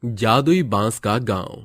जादुई बांस का गांव।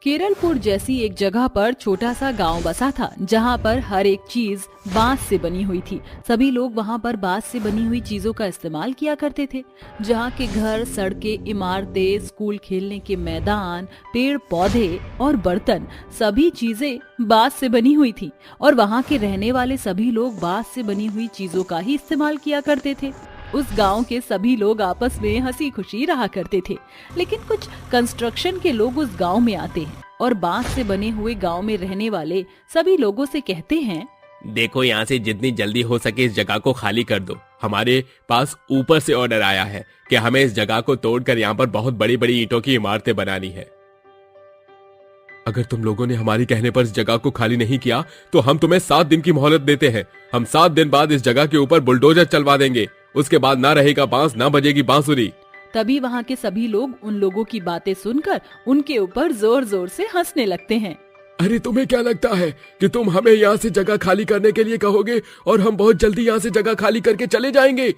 केरलपुर जैसी एक जगह पर छोटा सा गांव बसा था, जहां पर हर एक चीज बांस से बनी हुई थी। सभी लोग वहां पर बांस से बनी हुई चीजों का इस्तेमाल किया करते थे। जहां के घर, सड़कें, इमारतें, स्कूल, खेलने के मैदान, पेड़ पौधे और बर्तन, सभी चीजें बांस से बनी हुई थी। और वहां के रहने वाले सभी लोग बांस से बनी हुई चीजों का ही इस्तेमाल किया करते थे। उस गांव के सभी लोग आपस में हंसी खुशी रहा करते थे। लेकिन कुछ कंस्ट्रक्शन के लोग उस गांव में आते हैं और बांस से बने हुए गांव में रहने वाले सभी लोगों से कहते हैं, देखो, यहाँ से जितनी जल्दी हो सके इस जगह को खाली कर दो। हमारे पास ऊपर से ऑर्डर आया है कि हमें इस जगह को तोड़कर यहाँ पर बहुत बड़ी बड़ी ईंटों की इमारतें बनानी है। अगर तुम लोगों ने हमारी कहने पर इस जगह को खाली नहीं किया तो हम तुम्हें 7 दिन की मोहलत देते हैं। हम 7 दिन बाद इस जगह के ऊपर बुलडोजर चलवा देंगे। उसके बाद ना रहेगा बांस, ना बजेगी बांसुरी। तभी वहाँ के सभी लोग उन लोगों की बातें सुनकर उनके ऊपर जोर जोर से हंसने लगते हैं। अरे तुम्हें क्या लगता है कि तुम हमें यहाँ से जगह खाली करने के लिए कहोगे और हम बहुत जल्दी यहाँ से जगह खाली करके चले जाएंगे?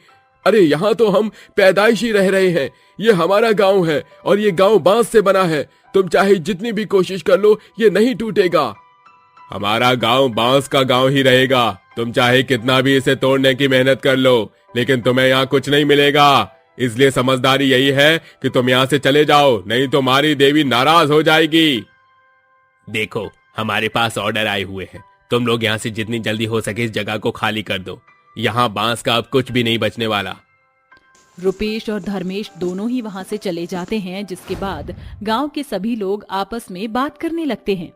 अरे यहाँ तो हम पैदाइशी रह रहे हैं। ये हमारा गांव है और ये गांव बांस से बना है। तुम चाहे जितनी भी कोशिश कर लो, ये नहीं टूटेगा। हमारा गांव बांस का गांव ही रहेगा। तुम चाहे कितना भी इसे तोड़ने की मेहनत कर लो, लेकिन तुम्हें यहाँ कुछ नहीं मिलेगा। इसलिए समझदारी यही है कि तुम यहाँ से चले जाओ, नहीं तो हमारी देवी नाराज हो जाएगी। देखो, हमारे पास ऑर्डर आए हुए हैं। तुम लोग यहाँ से जितनी जल्दी हो सके इस जगह को खाली कर दो। यहाँ बांस का अब कुछ भी नहीं बचने वाला। रुपेश और धर्मेश दोनों ही वहाँ से चले जाते हैं, जिसके बाद गांव के सभी लोग आपस में बात करने लगते हैं।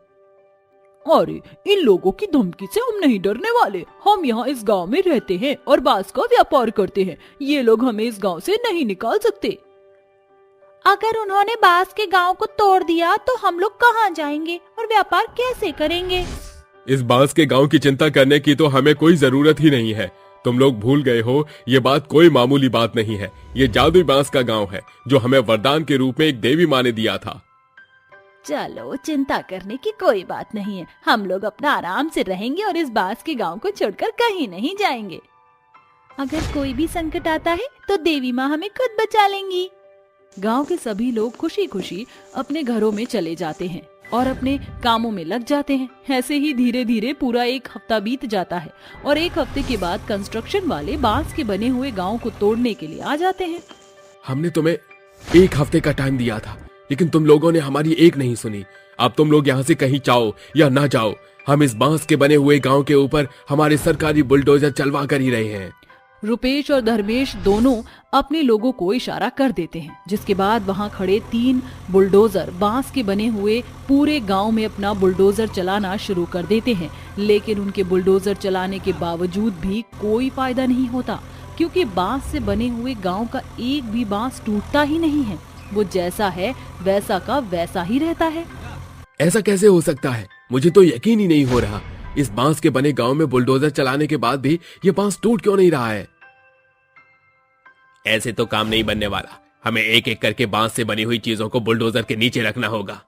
अरे, इन लोगों की धमकी से हम नहीं डरने वाले। हम यहाँ इस गांव में रहते हैं और बांस का व्यापार करते हैं। ये लोग हमें इस गांव से नहीं निकाल सकते। अगर उन्होंने बांस के गांव को तोड़ दिया तो हम लोग कहाँ जाएंगे और व्यापार कैसे करेंगे? इस बांस के गांव की चिंता करने की तो हमें कोई जरूरत ही नहीं है। तुम लोग भूल गए हो, ये बात कोई मामूली बात नहीं है। ये जादुई बांस का गांव है जो हमें वरदान के रूप में एक देवी माँ ने दिया था। चलो, चिंता करने की कोई बात नहीं है। हम लोग अपना आराम से रहेंगे और इस बांस के गांव को छोड़कर कहीं नहीं जाएंगे। अगर कोई भी संकट आता है तो देवी माँ हमें खुद बचा लेंगी। गांव के सभी लोग खुशी खुशी अपने घरों में चले जाते हैं और अपने कामों में लग जाते हैं। ऐसे ही धीरे धीरे पूरा 1 हफ्ता बीत जाता है और 1 हफ्ते के बाद कंस्ट्रक्शन वाले बांस के बने हुए गांव को तोड़ने के लिए आ जाते हैं। हमने तुम्हें 1 हफ्ते का टाइम दिया था, लेकिन तुम लोगों ने हमारी एक नहीं सुनी। अब तुम लोग यहाँ से कहीं जाओ या ना जाओ, हम इस बांस के बने हुए गांव के ऊपर हमारे सरकारी बुलडोजर चलवा कर ही रहे हैं। रुपेश और धर्मेश दोनों अपने लोगों को इशारा कर देते हैं, जिसके बाद वहां खड़े 3 बुलडोजर बांस के बने हुए पूरे गांव में अपना बुलडोजर चलाना शुरू कर देते हैं। लेकिन उनके बुलडोजर चलाने के बावजूद भी कोई फायदा नहीं होता, क्योंकि बांस से बने हुए गांव का एक भी बांस टूटता ही नहीं है। वो जैसा है वैसा का वैसा ही रहता है। ऐसा कैसे हो सकता है? मुझे तो यकीन ही नहीं हो रहा। इस बांस के बने गांव में बुलडोजर चलाने के बाद भी ये बांस टूट क्यों नहीं रहा है? ऐसे तो काम नहीं बनने वाला। हमें एक एक करके बांस से बनी हुई चीजों को बुलडोजर के नीचे रखना होगा।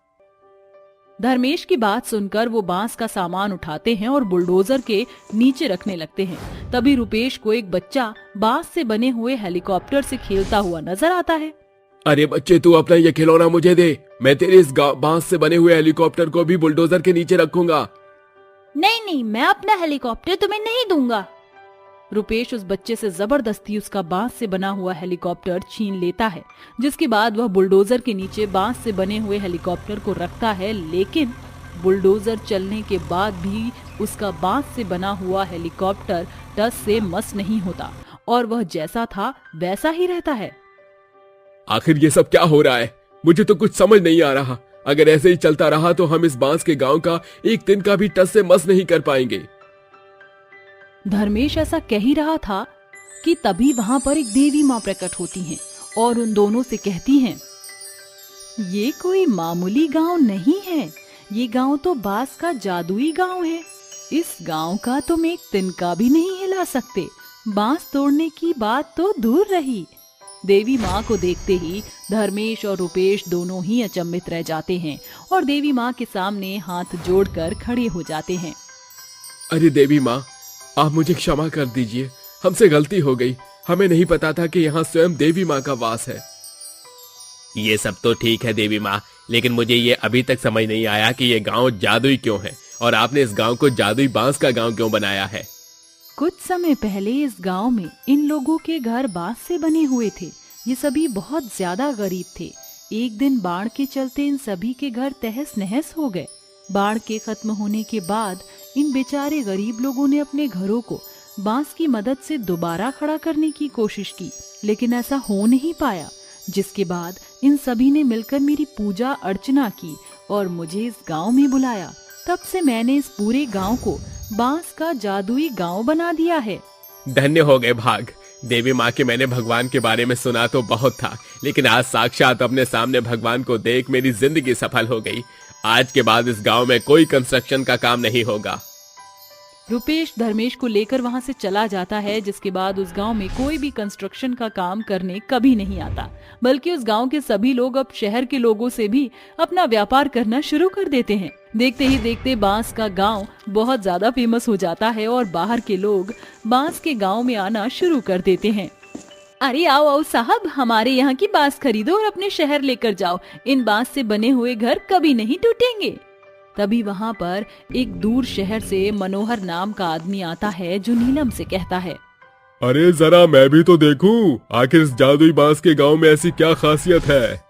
धर्मेश की बात सुनकर वो बांस का सामान उठाते हैं और बुलडोजर के नीचे रखने लगते हैं। तभी रुपेश को एक बच्चा बांस से बने हुए हेलीकॉप्टर से खेलता हुआ नजर आता है। अरे बच्चे, तू अपना ये खिलौना मुझे दे। मैं तेरे इस बांस से बने हुए हेलीकॉप्टर को भी बुलडोजर के नीचे रखूंगा। नहीं नहीं, मैं अपना हेलीकॉप्टर तुम्हें नहीं दूंगा। रुपेश उस बच्चे से जबरदस्ती उसका बांस से बना हुआ हेलीकॉप्टर छीन लेता है, जिसके बाद वह बुलडोजर के नीचे बांस से बने हुए हेलीकॉप्टर को रखता है। लेकिन बुलडोजर चलने के बाद भी उसका बांस से बना हुआ हेलीकॉप्टर टस से मस नहीं होता और वह जैसा था वैसा ही रहता है। आखिर ये सब क्या हो रहा है? मुझे तो कुछ समझ नहीं आ रहा। अगर ऐसे ही चलता रहा तो हम इस बांस के गांव का एक दिन का भी टस से मस नहीं कर पाएंगे। धर्मेश ऐसा कह ही रहा था कि तभी वहां पर एक देवी माँ प्रकट होती हैं और उन दोनों से कहती हैं, ये कोई मामूली गांव नहीं है। ये गांव तो बांस का जादुई गांव है। इस गांव का तुम एक तिनका भी नहीं हिला सकते। बांस तोड़ने की बात तो दूर रही। देवी माँ को देखते ही धर्मेश और रुपेश दोनों ही अचंभित रह जाते हैं और देवी माँ के सामने हाथ जोड़कर खड़े हो जाते हैं। अरे देवी माँ, आप मुझे क्षमा कर दीजिए। हमसे गलती हो गई। हमें नहीं पता था कि यहाँ स्वयं देवी माँ का वास है। ये सब तो ठीक है देवी माँ, लेकिन मुझे ये अभी तक समझ नहीं आया कि ये गांव जादुई क्यों है और आपने इस गांव को जादुई बांस का गांव क्यों बनाया है। कुछ समय पहले इस गांव में इन लोगों के घर बांस से बने हुए थे। ये सभी बहुत ज्यादा गरीब थे। एक दिन बाढ़ के चलते इन सभी के घर तहस नहस हो गए। बाढ़ के खत्म होने के बाद इन बेचारे गरीब लोगों ने अपने घरों को बांस की मदद से दोबारा खड़ा करने की कोशिश की, लेकिन ऐसा हो नहीं पाया। जिसके बाद इन सभी ने मिलकर मेरी पूजा अर्चना की और मुझे इस गांव में बुलाया। तब से मैंने इस पूरे गांव को बांस का जादुई गांव बना दिया है। धन्य हो गए भाग देवी माँ के। मैंने भगवान के बारे में सुना तो बहुत था, लेकिन आज साक्षात अपने सामने भगवान को देख मेरी जिंदगी सफल हो गई। आज के बाद इस गांव में कोई कंस्ट्रक्शन का काम नहीं होगा। रुपेश धर्मेश को लेकर वहां से चला जाता है, जिसके बाद उस गांव में कोई भी कंस्ट्रक्शन का काम करने कभी नहीं आता, बल्कि उस गांव के सभी लोग अब शहर के लोगों से भी अपना व्यापार करना शुरू कर देते हैं। देखते ही देखते बांस का गांव बहुत ज्यादा फेमस हो जाता है और बाहर के लोग बांस के गांव में आना शुरू कर देते हैं। अरे आओ आओ साहब, हमारे यहाँ की बांस खरीदो और अपने शहर लेकर जाओ। इन बांस से बने हुए घर कभी नहीं टूटेंगे। तभी वहाँ पर एक दूर शहर से मनोहर नाम का आदमी आता है, जो नीलम से कहता है, अरे जरा मैं भी तो देखूं, आखिर इस जादुई बांस के गांव में ऐसी क्या खासियत है।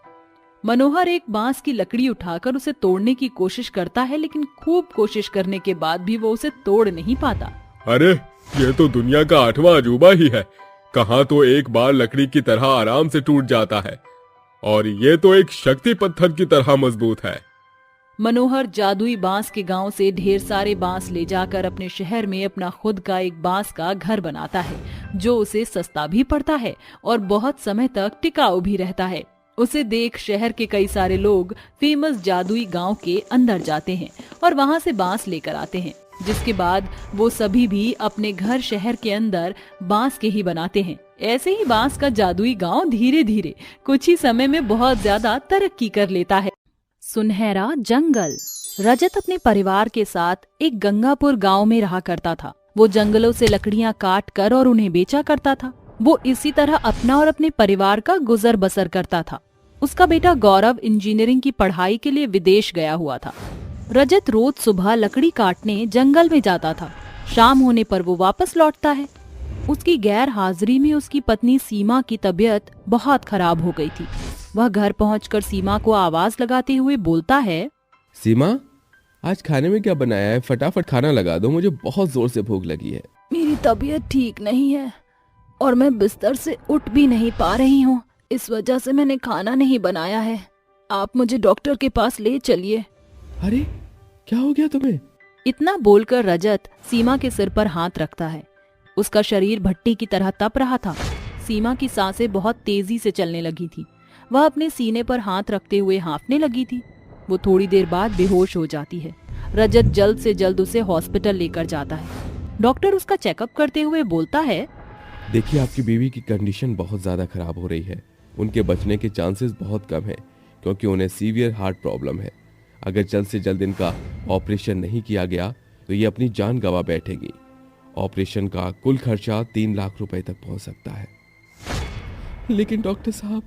मनोहर एक बांस की लकड़ी उठाकर उसे तोड़ने की कोशिश करता है, लेकिन खूब कोशिश करने के बाद भी वो उसे तोड़ नहीं पाता। अरे ये तो दुनिया का 8वां अजूबा ही है। कहाँ तो एक बार लकड़ी की तरह आराम से टूट जाता है और ये तो एक शक्ति पत्थर की तरह मजबूत है। मनोहर जादुई बांस के गांव से ढेर सारे बांस ले जाकर अपने शहर में अपना खुद का एक बांस का घर बनाता है, जो उसे सस्ता भी पड़ता है और बहुत समय तक टिकाऊ भी रहता है। उसे देख शहर के कई सारे लोग फेमस जादुई गांव के अंदर जाते हैं और वहां से बांस लेकर आते हैं, जिसके बाद वो सभी भी अपने घर शहर के अंदर बांस के ही बनाते हैं। ऐसे ही बांस का जादुई गांव धीरे धीरे कुछ ही समय में बहुत ज्यादा तरक्की कर लेता है। सुनहरा जंगल। रजत अपने परिवार के साथ एक गंगापुर गांव में रहा करता था। वो जंगलों से लकड़ियां काट कर और उन्हें बेचा करता था। वो इसी तरह अपना और अपने परिवार का गुजर बसर करता था। उसका बेटा गौरव इंजीनियरिंग की पढ़ाई के लिए विदेश गया हुआ था। रजत रोज सुबह लकड़ी काटने जंगल में जाता था। शाम होने पर वो वापस लौटता है। उसकी गैर हाजिरी में उसकी पत्नी सीमा की तबीयत बहुत खराब हो गई थी। वह घर पहुंचकर सीमा को आवाज लगाते हुए बोलता है, सीमा, आज खाने में क्या बनाया है? फटाफट खाना लगा दो, मुझे बहुत जोर से भूख लगी है। मेरी तबीयत ठीक नहीं है और मैं बिस्तर से उठ भी नहीं पा रही हूँ। इस वजह से मैंने खाना नहीं बनाया है। आप मुझे डॉक्टर के पास ले चलिए। अरे क्या हो गया तुम्हें? इतना बोलकर रजत सीमा के सिर पर हाथ रखता है। उसका शरीर भट्टी की तरह तप रहा था। सीमा की सांसें बहुत तेजी से चलने लगी थी। वह अपने सीने पर हाथ रखते हुए हाँफने लगी थी। वो थोड़ी देर बाद बेहोश हो जाती है। रजत जल्द से जल्द उसे हॉस्पिटल लेकर जाता है। डॉक्टर उसका चेकअप करते हुए बोलता है, देखिए, आपकी बीवी की कंडीशन बहुत ज्यादा खराब हो रही है। उनके बचने के चांसेस बहुत कम है, क्योंकि उन्हें सीवियर हार्ट प्रॉब्लम है। अगर जल्द से जल्द इनका ऑपरेशन नहीं किया गया तो ये अपनी जान गंवा बैठेगी। ऑपरेशन का कुल खर्चा 3 लाख रुपए तक पहुंच सकता है। लेकिन डॉक्टर साहब,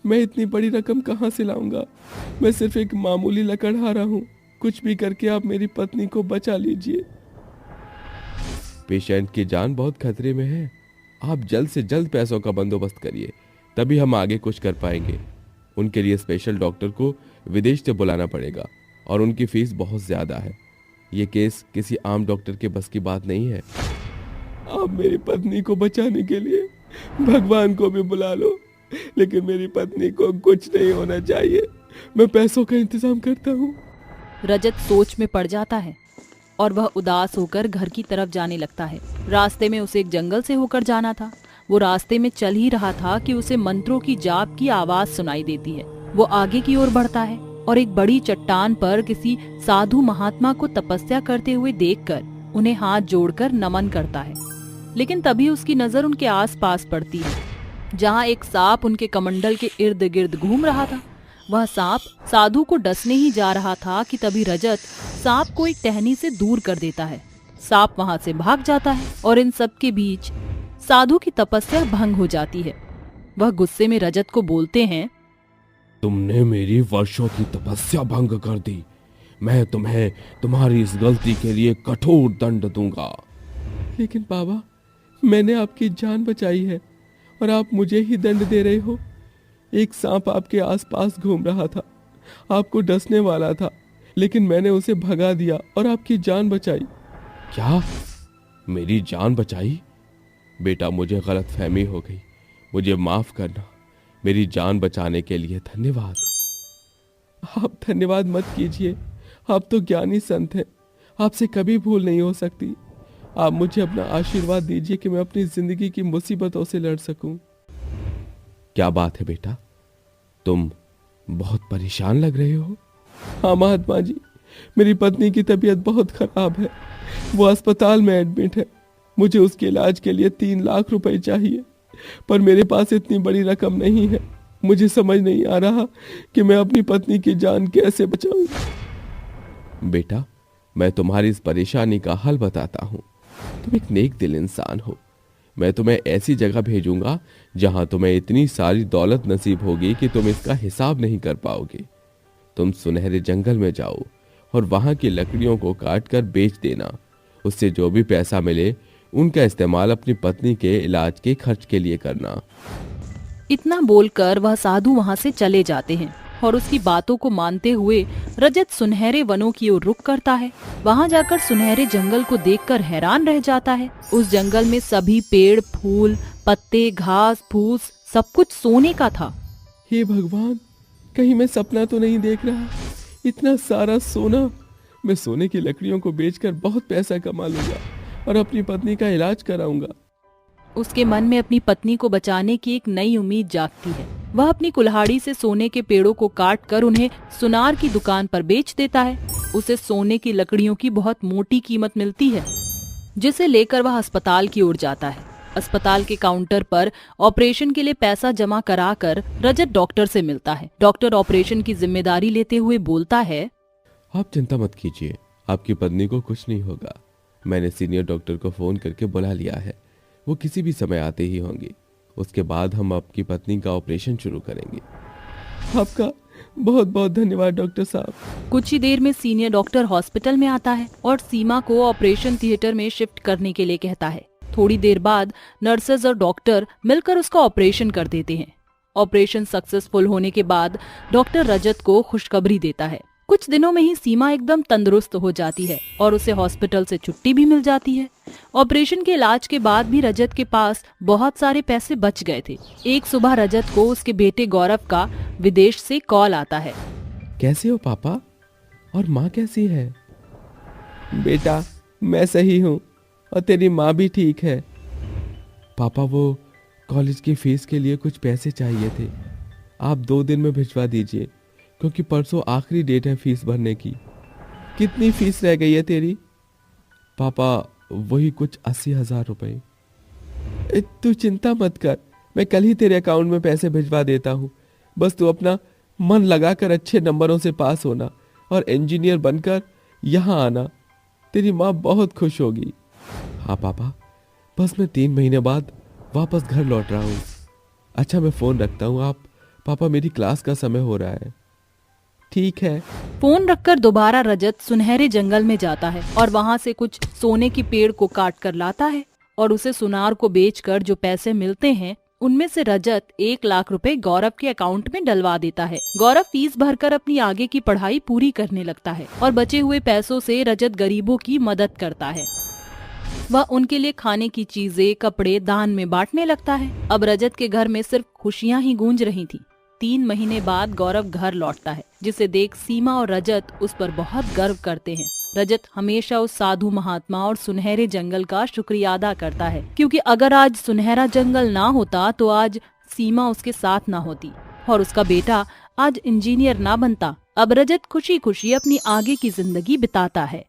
मैं इतनी बड़ी रकम कहां से लाऊंगा? मैं सिर्फ एक मामूली लकड़हारा हूं। कुछ भी करके आप मेरी पत्नी को बचा लीजिए। पेशेंट की जान बहुत खतरे में है। आप जल्द से जल्द पैसों का बंदोबस्त करिए, तभी हम आगे कुछ कर पाएंगे। उनके लिए स्पेशल डॉक्टर को विदेश से बुलाना पड़ेगा और उनकी फीस बहुत ज्यादा है। ये केस किसी आम डॉक्टर के बस की बात नहीं है। आप मेरी पत्नी को बचाने के लिए भगवान को भी बुला लो, लेकिन मेरी पत्नी को कुछ नहीं होना चाहिए। मैं पैसों का इंतजाम करता हूँ। रजत सोच में पड़ जाता है और वह उदास होकर घर की तरफ जाने लगता है। रास्ते में उसे एक जंगल से होकर जाना था। वो रास्ते में चल ही रहा था कि उसे मंत्रों की जाप की आवाज सुनाई देती है। वो आगे की ओर बढ़ता है और एक बड़ी चट्टान पर किसी साधु महात्मा को तपस्या करते हुए देखकर उन्हें हाथ जोड़कर नमन करता है। लेकिन तभी उसकी नजर उनके आसपास पड़ती है, जहाँ एक सांप उनके कमंडल के इर्द गिर्द घूम रहा था। वह सांप साधु को डसने ही जा रहा था कि तभी रजत सांप को एक टहनी से दूर कर देता है। सांप वहां से भाग जाता है और इन सब के बीच साधु की तपस्या भंग हो जाती है। वह गुस्से में रजत को बोलते हैं, तुमने मेरी वर्षों की तपस्या भंग कर दी। मैं तुम्हें तुम्हारी इस गलती के लिए कठोर दंड दूंगा। लेकिन बाबा, मैंने आपकी जान बचाई है और आप मुझे ही दंड दे रहे हो। एक सांप आपके आसपास घूम रहा था, आपको डसने वाला था, लेकिन मैंने उसे भगा दिया और आपकी जान बचाई। क्या? मेरी जान बचाई? बेटा, मुझे गलतफहमी हो गई, मुझे माफ करना। मेरी जान बचाने के लिए धन्यवाद। आप धन्यवाद मत कीजिए, आप तो ज्ञानी संत हैं, आपसे कभी भूल नहीं हो सकती। आप मुझे अपना आशीर्वाद दीजिए कि मैं अपनी जिंदगी की मुसीबतों से लड़ सकूं। क्या बात है बेटा, तुम बहुत परेशान लग रहे हो। हाँ महात्मा जी, मेरी पत्नी की तबीयत बहुत खराब है, वो अस्पताल में एडमिट है। मुझे उसके इलाज के लिए 3 लाख रुपए चाहिए, पर मेरे पास इतनी बड़ी रकम नहीं है। मुझे समझ नहीं आ रहा कि मैं अपनी पत्नी की जान कैसे बचाऊं। बेटा, मैं तुम्हारी इस परेशानी का हल बताता हूँ। तुम एक नेक दिल इंसान हो। मैं तुम्हें ऐसी जगह भेजूंगा जहां तुम्हें इतनी सारी दौलत नसीब होगी कि तुम इसका हिसाब नहीं कर पाओगे। तुम सुनहरे जंगल में जाओ और वहां की लकड़ियों को काट कर बेच देना। उससे जो भी पैसा मिले उनका इस्तेमाल अपनी पत्नी के इलाज के खर्च के लिए करना। इतना बोलकर वह साधु वहाँ से चले जाते हैं और उसकी बातों को मानते हुए रजत सुनहरे वनों की ओर रुख करता है। वहाँ जाकर सुनहरे जंगल को देखकर हैरान रह जाता है। उस जंगल में सभी पेड़, फूल, पत्ते, घास, फूस सब कुछ सोने का था। हे भगवान, कहीं मैं सपना तो नहीं देख रहा। इतना सारा सोना! मैं सोने की लकड़ियों को बेचकर बहुत पैसा कमा लूंगा और अपनी पत्नी का इलाज कराऊंगा। उसके मन में अपनी पत्नी को बचाने की एक नई उम्मीद जागती है। वह अपनी कुल्हाड़ी से सोने के पेड़ों को काट कर उन्हें सुनार की दुकान पर बेच देता है। उसे सोने की लकड़ियों की बहुत मोटी कीमत मिलती है, जिसे लेकर वह अस्पताल की ओर जाता है। अस्पताल के काउंटर पर ऑपरेशन के लिए पैसा जमा कराकर रजत डॉक्टर से मिलता है। डॉक्टर ऑपरेशन की जिम्मेदारी लेते हुए बोलता है, आप चिंता मत कीजिए, आपकी पत्नी को कुछ नहीं होगा। मैंने सीनियर डॉक्टर को फोन करके बुला लिया है, वो किसी भी समय आते ही होंगे। उसके बाद हम आपकी पत्नी का ऑपरेशन शुरू करेंगे। आपका बहुत बहुत धन्यवाद डॉक्टर साहब। कुछ ही देर में सीनियर डॉक्टर हॉस्पिटल में आता है और सीमा को ऑपरेशन थिएटर में शिफ्ट करने के लिए कहता है। थोड़ी देर बाद नर्सेज और डॉक्टर मिलकर उसका ऑपरेशन कर देते हैं। ऑपरेशन सक्सेसफुल होने के बाद डॉक्टर रजत को खुशखबरी देता है। कुछ दिनों में ही सीमा एकदम तंदुरुस्त हो जाती है और उसे हॉस्पिटल से छुट्टी भी मिल जाती है। ऑपरेशन के इलाज के बाद भी रजत के पास बहुत सारे पैसे बच गए थे। एक सुबह रजत को उसके बेटे गौरव का विदेश से कॉल आता है। कैसे हो पापा, और माँ कैसी है? बेटा, मैं सही हूँ और तेरी माँ भी ठीक है। पापा, वो कॉलेज की फीस के लिए कुछ पैसे चाहिए थे, आप 2 दिन में भिजवा दीजिए, क्योंकि परसों आखिरी डेट है फीस भरने की। कितनी फीस रह गई है तेरी? पापा, वही कुछ 80,000 रुपए। तू चिंता मत कर, मैं कल ही तेरे अकाउंट में पैसे भिजवा देता हूँ। बस तू अपना मन लगाकर अच्छे नंबरों से पास होना और इंजीनियर बनकर यहाँ आना। तेरी माँ बहुत खुश होगी। हाँ पापा, बस मैं 3 महीने बाद वापस घर लौट रहा हूँ। अच्छा, मैं फोन रखता हूँ। आप पापा, मेरी क्लास का समय हो रहा है। ठीक है। फोन रखकर दोबारा रजत सुनहरे जंगल में जाता है और वहाँ से कुछ सोने की पेड़ को काट कर लाता है और उसे सुनार को बेचकर जो पैसे मिलते हैं उनमें से रजत 1 लाख रुपए गौरव के अकाउंट में डलवा देता है। गौरव फीस भरकर अपनी आगे की पढ़ाई पूरी करने लगता है और बचे हुए पैसों से रजत गरीबों की मदद करता है। वह उनके लिए खाने की चीजें, कपड़े दान में बांटने लगता है। अब रजत के घर में सिर्फ खुशियां ही गूंज रही थी। 3 महीने बाद गौरव घर लौटता है, जिसे देख सीमा और रजत उस पर बहुत गर्व करते हैं। रजत हमेशा उस साधु महात्मा और सुनहरे जंगल का शुक्रिया अदा करता है, क्योंकि अगर आज सुनहरा जंगल ना होता तो आज सीमा उसके साथ ना होती और उसका बेटा आज इंजीनियर ना बनता। अब रजत खुशी खुशी अपनी आगे की जिंदगी बिताता है।